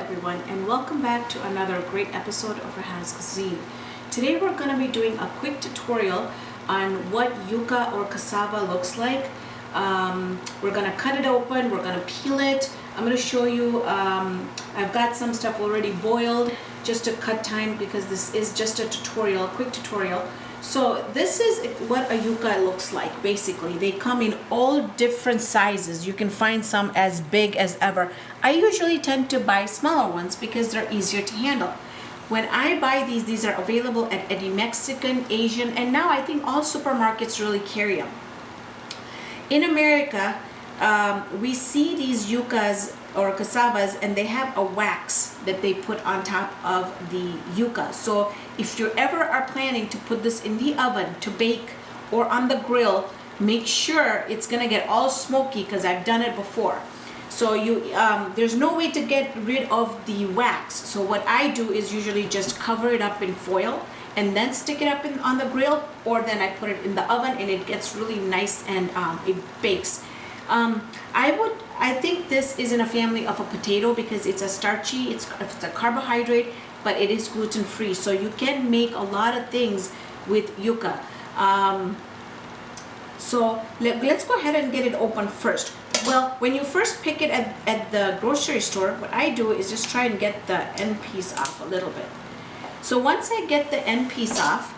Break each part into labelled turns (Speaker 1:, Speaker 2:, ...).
Speaker 1: everyone, and welcome back to another great episode of Rehan's Cuisine. Today we're going to be doing a quick tutorial on what yuca or cassava looks like. We're going to cut it open, we're going to peel it. I'm going to show you, I've got some stuff already boiled just to cut time because this is just a tutorial, a quick tutorial. So this is what a yuca looks like. Basically, they come in all different sizes. You can find some as big as ever. I usually tend to buy smaller ones because they're easier to handle. When I buy these are available at any Mexican, Asian, and now I think all supermarkets really carry them. In America, we see these yucas or cassavas and they have a wax that they put on top of the yuca. So if you ever are planning to put this in the oven to bake or on the grill, make sure it's gonna get all smoky because I've done it before. So there's no way to get rid of the wax. So what I do is usually just cover it up in foil and then stick it up on the grill, or then I put it in the oven and it gets really nice and it bakes. I think this is in a family of a potato because it's a starchy, it's a carbohydrate, but it is gluten-free. So you can make a lot of things with yuca. So let's go ahead and get it open first. Well, when you first pick it at the grocery store, what I do is just try and get the end piece off a little bit. So once I get the end piece off,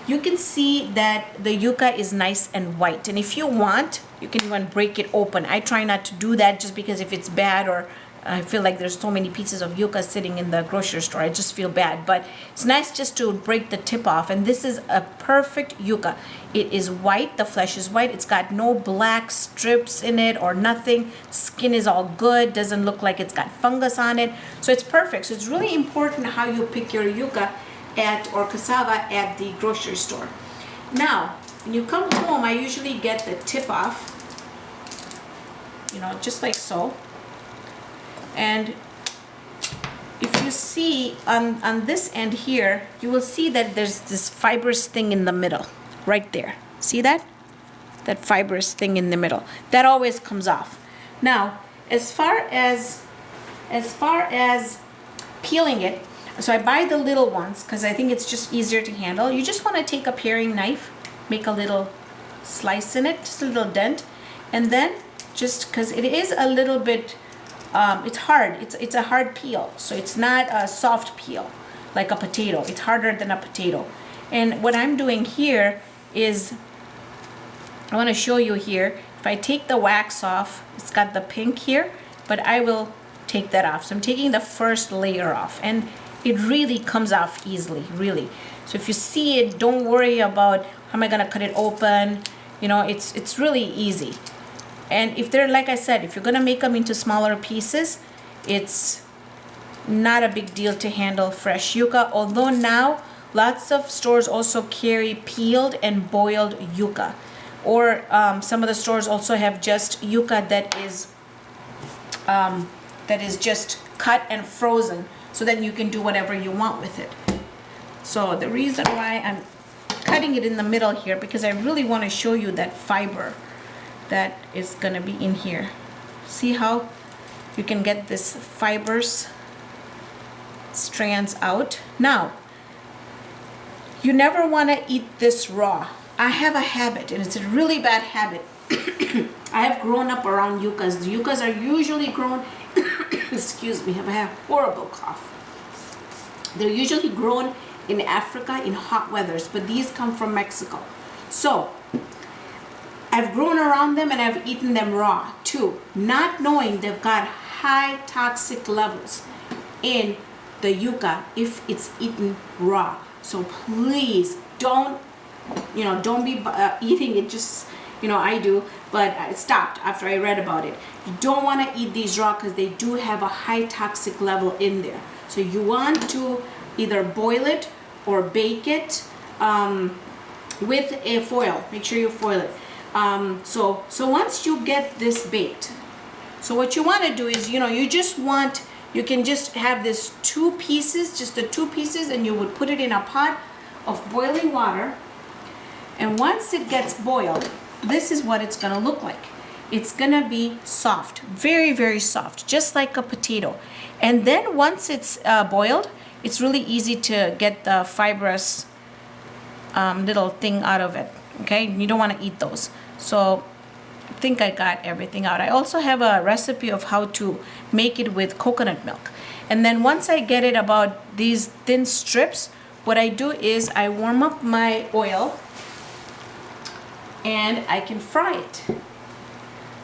Speaker 1: you can see that the yuca is nice and white. And if you want, you can even break it open. I try not to do that just because if it's bad, or I feel like there's so many pieces of yuca sitting in the grocery store, I just feel bad. But it's nice just to break the tip off. And this is a perfect yuca. It is white, the flesh is white. It's got no black strips in it or nothing. Skin is all good, doesn't look like it's got fungus on it. So it's perfect. So it's really important how you pick your yuca or cassava at the grocery store. Now, when you come home, I usually get the tip off, just like so. And if you see on this end here, you will see that there's this fibrous thing in the middle, right there. See that? That fibrous thing in the middle. That always comes off. Now, as far as peeling it, so I buy the little ones because I think it's just easier to handle. You just want to take a paring knife, make a little slice in it, just a little dent, and then just because it is a little bit, it's hard. It's a hard peel, so it's not a soft peel like a potato. It's harder than a potato. And what I'm doing here is, I want to show you here. If I take the wax off, it's got the pink here, but I will take that off. So I'm taking the first layer off, and it really comes off easily, really. So if you see it, don't worry about how am I gonna cut it open. It's really easy. And if they're, like I said, if you're gonna make them into smaller pieces, it's not a big deal to handle fresh yuca. Although now lots of stores also carry peeled and boiled yuca, or some of the stores also have just yuca that is just cut and frozen, so then you can do whatever you want with it. So the reason why I'm cutting it in the middle here, because I really want to show you that fiber that is going to be in here. See how you can get this fibers strands out. Now, you never want to eat this raw. I have a habit, and it's a really bad habit. I have grown up around yucas. The yucas are usually grown excuse me, I have a horrible cough. They're usually grown in Africa in hot weathers, but these come from Mexico. So I've grown around them and I've eaten them raw too, not knowing they've got high toxic levels in the yuca if it's eaten raw. So please don't be eating it just, I do, but I stopped after I read about it. You don't want to eat these raw because they do have a high toxic level in there. So you want to either boil it or bake it with a foil. Make sure you foil it. So once you get this baked, so what you want to do is, you can just have this two pieces, and you would put it in a pot of boiling water. And once it gets boiled, this is what it's going to look like. it's gonna be soft, very, very soft, just like a potato. And then once it's boiled, it's really easy to get the fibrous little thing out of it. Okay, you don't want to eat those. So I think I got everything out. I also have a recipe of how to make it with coconut milk. And then once I get it about these thin strips, what I do is I warm up my oil and I can fry it.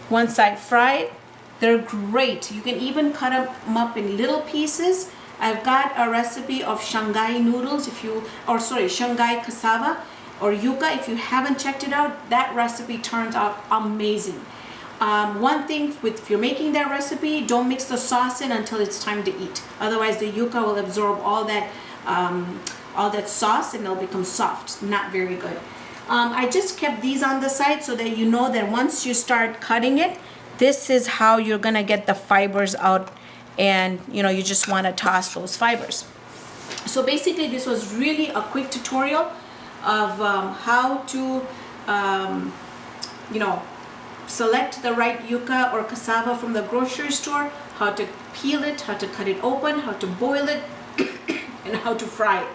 Speaker 1: Once I fry it, they're great. You can even cut them up in little pieces. I've got a recipe of Shanghai noodles, Shanghai cassava or yuca. If you haven't checked it out, that recipe turns out amazing. One thing if you're making that recipe, don't mix the sauce in until it's time to eat. Otherwise, the yuca will absorb all that sauce and it'll become soft. Not very good. I just kept these on the side so that you know that once you start cutting it, this is how you're gonna get the fibers out, and you just want to toss those fibers. So basically, this was really a quick tutorial of how to select the right yuca or cassava from the grocery store, how to peel it, how to cut it open, how to boil it, and how to fry it.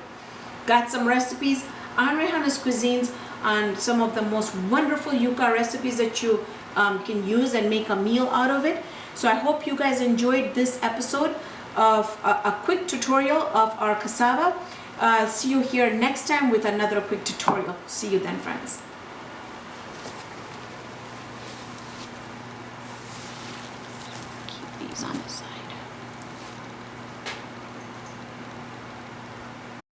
Speaker 1: Got some recipes on Rehan's Cuisines on some of the most wonderful yuca recipes that you can use and make a meal out of it. So I hope you guys enjoyed this episode of a quick tutorial of our cassava. I'll see you here next time with another quick tutorial. See you then, friends. Keep these on the side.